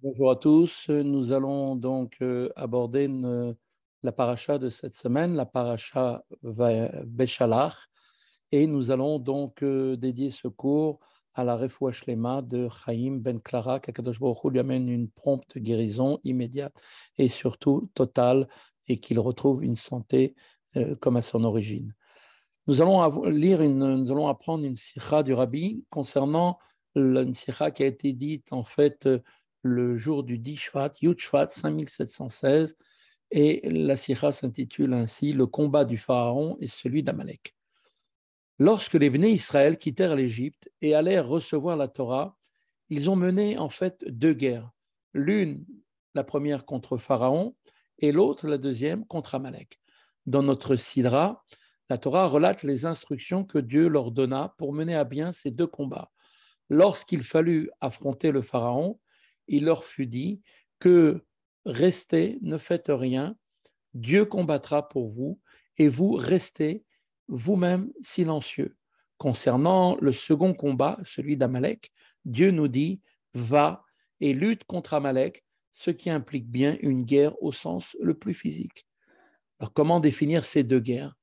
Bonjour à tous. Nous allons donc aborder la paracha de cette semaine, la paracha Béchalach, et nous allons donc dédier ce cours à la refoua shlema de Chaim Ben Clara, qu'Akadosh Baruch Hu lui amène une prompte guérison immédiate et surtout totale, et qu'il retrouve une santé comme à son origine. Nous allons nous allons apprendre une sikha du Rabbi concernant une sikha qui a été dite en fait le jour du 10 Shvat, Yud Shvat 5716, et la sikha s'intitule ainsi Le combat du Pharaon et celui d'Amalek. Lorsque les Bnei Israël quittèrent l'Égypte et allèrent recevoir la Torah, ils ont mené en fait deux guerres. L'une, la première contre Pharaon, et l'autre, la deuxième, contre Amalek. Dans notre Sidra, la Torah relate les instructions que Dieu leur donna pour mener à bien ces deux combats. Lorsqu'il fallut affronter le Pharaon, il leur fut dit que restez, ne faites rien, Dieu combattra pour vous et vous restez vous-même silencieux. Concernant le second combat, celui d'Amalek, Dieu nous dit va et lutte contre Amalek, ce qui implique bien une guerre au sens le plus physique. Alors comment définir ces deux guerres?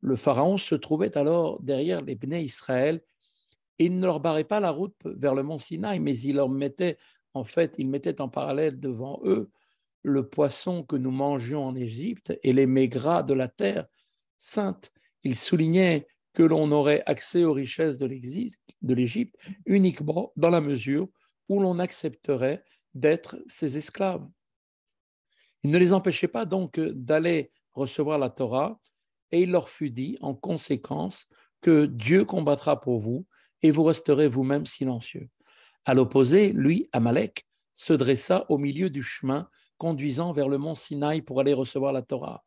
Le Pharaon se trouvait alors derrière les Bnei Israël et il ne leur barrait pas la route vers le mont Sinaï, mais il mettait en parallèle devant eux le poisson que nous mangions en Égypte et les mets gras de la terre sainte. Il soulignait que l'on aurait accès aux richesses de l'Égypte uniquement dans la mesure où l'on accepterait d'être ses esclaves. Il ne les empêchait pas donc d'aller recevoir la Torah, et il leur fut dit en conséquence que Dieu combattra pour vous et vous resterez vous-même silencieux. À l'opposé, lui, Amalek, se dressa au milieu du chemin conduisant vers le mont Sinaï pour aller recevoir la Torah.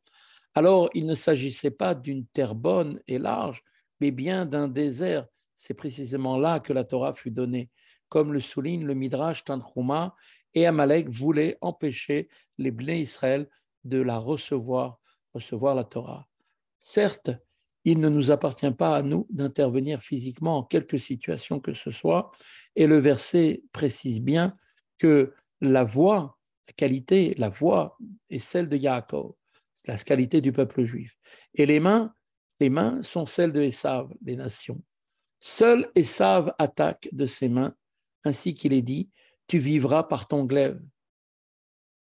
Alors, il ne s'agissait pas d'une terre bonne et large, mais bien d'un désert. C'est précisément là que la Torah fut donnée. Comme le souligne le Midrash Tanchuma, et Amalek voulait empêcher les Bnei Israël de la recevoir la Torah. Certes, il ne nous appartient pas à nous d'intervenir physiquement en quelque situation que ce soit, et le verset précise bien que la voix, la voix est celle de Yaakov, c'est la qualité du peuple juif. Et les mains sont celles de Esav, les nations. Seul Esav attaque de ses mains, ainsi qu'il est dit, tu vivras par ton glaive.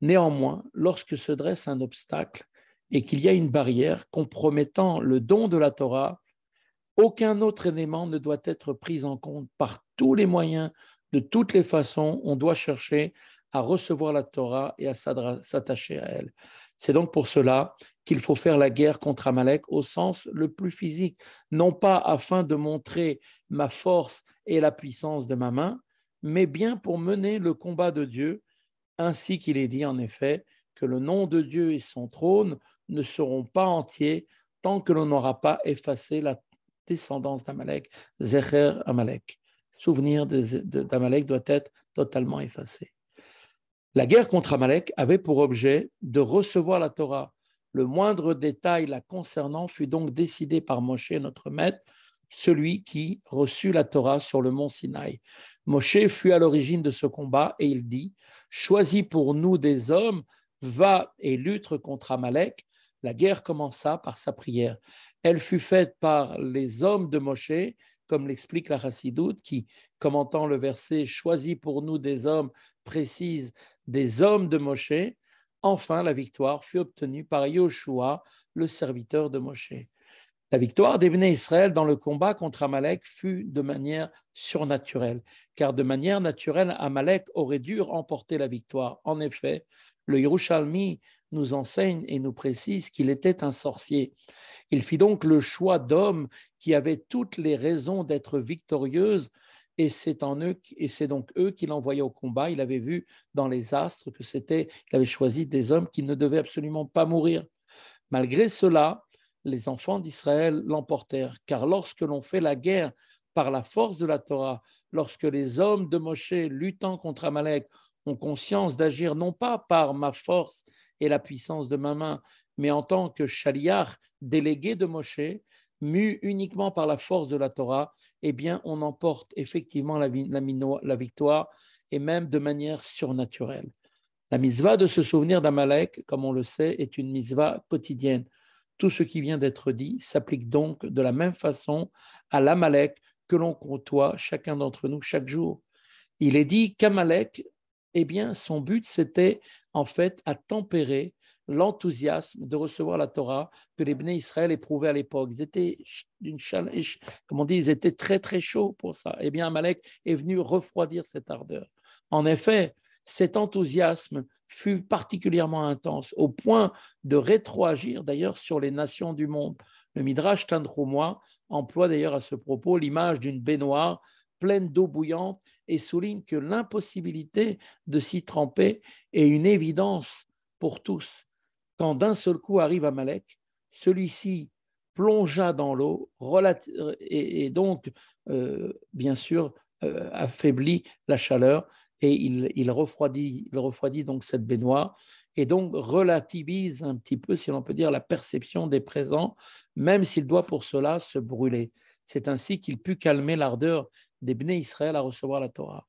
Néanmoins, lorsque se dresse un obstacle et qu'il y a une barrière compromettant le don de la Torah, aucun autre élément ne doit être pris en compte. Par tous les moyens, de toutes les façons, on doit chercher à recevoir la Torah et à s'attacher à elle. C'est donc pour cela qu'il faut faire la guerre contre Amalek au sens le plus physique, non pas afin de montrer ma force et la puissance de ma main, mais bien pour mener le combat de Dieu, ainsi qu'il est dit en effet que le nom de Dieu et son trône ne seront pas entiers tant que l'on n'aura pas effacé la descendance d'Amalek, Zecher Amalek. Souvenir d'Amalek doit être totalement effacé. La guerre contre Amalek avait pour objet de recevoir la Torah. Le moindre détail la concernant fut donc décidé par Moshe, notre maître, celui qui reçut la Torah sur le mont Sinaï. Moshe fut à l'origine de ce combat et il dit « Choisis pour nous des hommes, va et lutte contre Amalek ». La guerre commença par sa prière. Elle fut faite par les hommes de Moshe, comme l'explique la Chassidoute, qui, commentant le verset « Choisis pour nous des hommes », précise des hommes de Moshe. Enfin, la victoire fut obtenue par Yoshua, le serviteur de Moshe. La victoire des Bnei Israël dans le combat contre Amalek fut de manière surnaturelle, car de manière naturelle, Amalek aurait dû remporter la victoire. En effet, le Yerushalmi nous enseigne et nous précise qu'il était un sorcier. Il fit donc le choix d'hommes qui avaient toutes les raisons d'être victorieuses, et c'est donc eux qu'il envoyait au combat. Il avait vu dans les astres il avait choisi des hommes qui ne devaient absolument pas mourir. Malgré cela, les enfants d'Israël l'emportèrent, car lorsque l'on fait la guerre par la force de la Torah, lorsque les hommes de Moshe luttant contre Amalek ont conscience d'agir non pas par ma force et la puissance de ma main, mais en tant que shaliach, délégué de Moshe, mu uniquement par la force de la Torah, eh bien, on emporte effectivement la victoire et même de manière surnaturelle. La mitzvah de se souvenir d'Amalek, comme on le sait, est une mitzvah quotidienne. Tout ce qui vient d'être dit s'applique donc de la même façon à l'Amalek que l'on côtoie chacun d'entre nous chaque jour. Il est dit qu'Amalek, eh bien, son but, c'était en fait à tempérer l'enthousiasme de recevoir la Torah que les Bnei Israël éprouvaient à l'époque. Ils étaient comme on dit, ils étaient très très chauds pour ça. Eh bien, Amalek est venu refroidir cette ardeur. En effet, cet enthousiasme fut particulièrement intense, au point de rétroagir d'ailleurs sur les nations du monde. Le Midrash Tanchuma emploie d'ailleurs à ce propos l'image d'une baignoire pleine d'eau bouillante et souligne que l'impossibilité de s'y tremper est une évidence pour tous. Quand d'un seul coup arrive Amalek, celui-ci plongea dans l'eau et donc, bien sûr, affaiblit la chaleur et il refroidit donc cette baignoire et donc relativise un petit peu, si l'on peut dire, la perception des présents, même s'il doit pour cela se brûler. C'est ainsi qu'il put calmer l'ardeur des Bnei Israël à recevoir la Torah.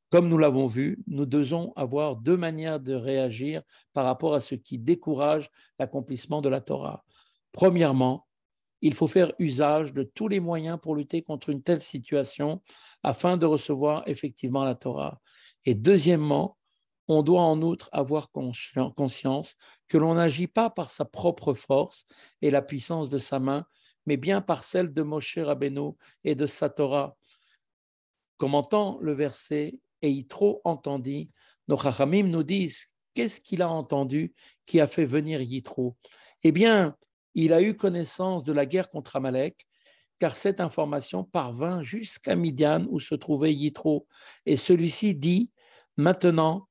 Comme nous l'avons vu, nous devons avoir deux manières de réagir par rapport à ce qui décourage l'accomplissement de la Torah. Premièrement, il faut faire usage de tous les moyens pour lutter contre une telle situation afin de recevoir effectivement la Torah. Et deuxièmement, on doit en outre avoir conscience que l'on n'agit pas par sa propre force et la puissance de sa main, mais bien par celle de Moshe Rabbeinu et de sa Torah. Commentant le verset, et Yitro entendit, nos Chachamim nous disent, qu'est-ce qu'il a entendu qui a fait venir Yitro? Eh bien, il a eu connaissance de la guerre contre Amalek, car cette information parvint jusqu'à Midian où se trouvait Yitro. Et celui-ci dit, maintenant,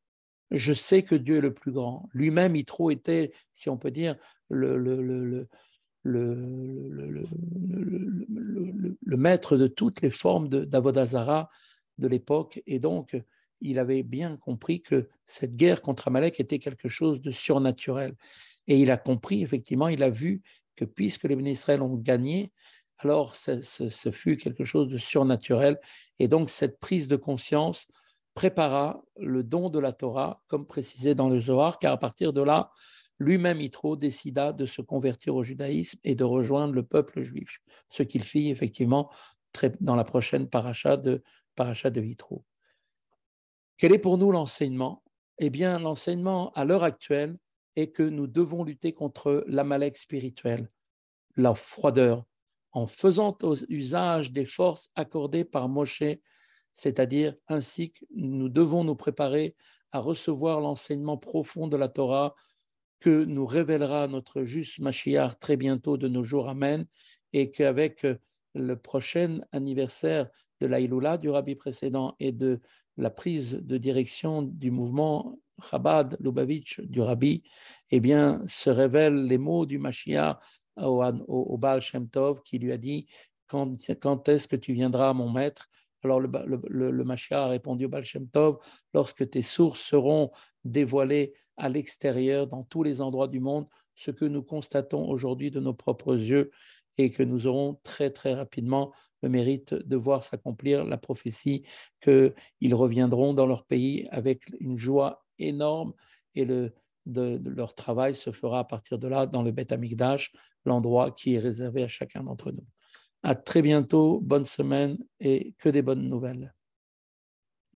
je sais que Dieu est le plus grand. Lui-même, Yitro était, si on peut dire, le maître de toutes les formes d'Avodazara de l'époque. Et donc, il avait bien compris que cette guerre contre Amalek était quelque chose de surnaturel. Et il a compris, effectivement, il a vu que puisque les Béné Israël ont gagné, alors ce fut quelque chose de surnaturel. Et donc, cette prise de conscience prépara le don de la Torah, comme précisé dans le Zohar, car à partir de là, lui-même, Yitro, décida de se convertir au judaïsme et de rejoindre le peuple juif, ce qu'il fit effectivement dans la prochaine paracha de Yitro. Quel est pour nous l'enseignement? Eh bien, l'enseignement à l'heure actuelle est que nous devons lutter contre l'Amalek spirituel, la froideur, en faisant usage des forces accordées par Moshe, c'est-à-dire ainsi que nous devons nous préparer à recevoir l'enseignement profond de la Torah que nous révélera notre juste Mashiach très bientôt de nos jours. Amen. Et qu'avec le prochain anniversaire de l'Aïloula du Rabbi précédent et de la prise de direction du mouvement Chabad Lubavitch du Rabbi, eh bien, se révèlent les mots du Mashiach au Baal Shem Tov qui lui a dit quand est-ce que tu viendras, mon maître? Alors le Mashiach a répondu au Baal Shem Tov, lorsque tes sources seront dévoilées à l'extérieur, dans tous les endroits du monde, ce que nous constatons aujourd'hui de nos propres yeux et que nous aurons très très rapidement le mérite de voir s'accomplir la prophétie qu'ils reviendront dans leur pays avec une joie énorme et de leur travail se fera à partir de là dans le Beth Amikdash, l'endroit qui est réservé à chacun d'entre nous. À très bientôt, bonne semaine et que des bonnes nouvelles.